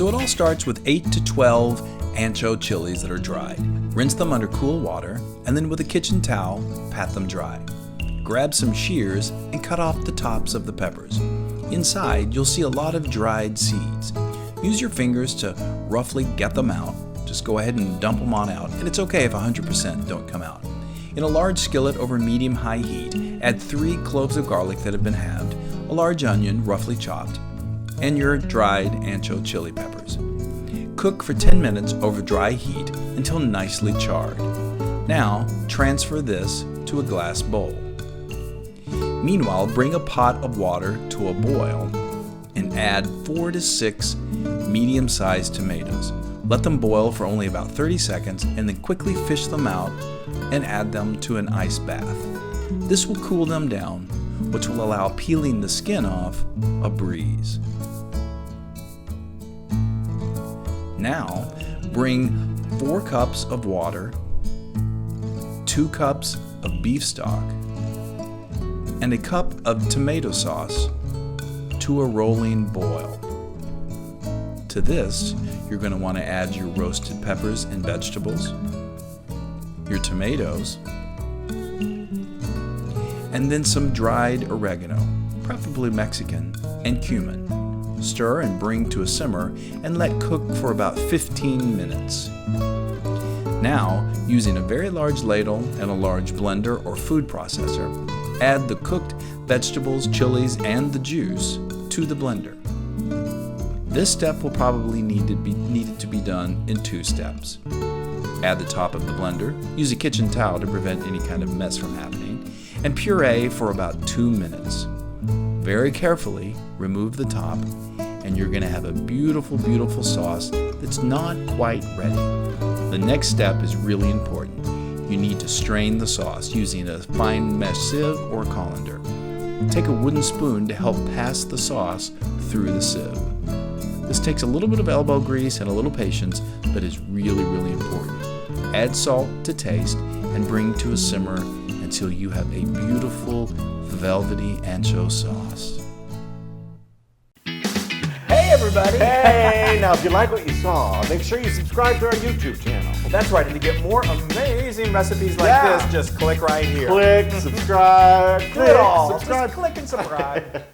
So it all starts with 8 to 12 ancho chilies that are dried. Rinse them under cool water, and then with a kitchen towel, pat them dry. Grab some shears and cut off the tops of the peppers. Inside, you'll see a lot of dried seeds. Use your fingers to roughly get them out. Just go ahead and dump them on out, and it's okay if 100% don't come out. In a large skillet over medium-high heat, add 3 cloves of garlic that have been halved, a large onion roughly chopped, and your dried ancho chili peppers. Cook for 10 minutes over dry heat until nicely charred. Now, transfer this to a glass bowl. Meanwhile, bring a pot of water to a boil and add 4 to 6 medium-sized tomatoes. Let them boil for only about 30 seconds and then quickly fish them out and add them to an ice bath. This will cool them down, which will allow peeling the skin off a breeze. Now, bring 4 cups of water, 2 cups of beef stock, and a cup of tomato sauce to a rolling boil. To this, you're going to want to add your roasted peppers and vegetables, your tomatoes, and then some dried oregano, preferably Mexican, and cumin. Stir and bring to a simmer and let cook for about 15 minutes. Now, using a very large ladle and a large blender or food processor, add the cooked vegetables, chilies, and the juice to the blender. This step will probably need to be done in 2 steps. Add the top of the blender, use a kitchen towel to prevent any kind of mess from happening, and puree for about 2 minutes. Very carefully remove the top, and you're going to have a beautiful, beautiful sauce that's not quite ready. The next step is really important. You need to strain the sauce using a fine mesh sieve or colander. Take a wooden spoon to help pass the sauce through the sieve. This takes a little bit of elbow grease and a little patience, but is really, really important. Add salt to taste and bring to a simmer until you have a beautiful, velvety ancho sauce. Hey everybody! Hey, now if you like what you saw, make sure you subscribe to our YouTube channel. That's right, and to get more amazing recipes like this, just click right here. Click, subscribe, Do it all. subscribe. Just click and subscribe.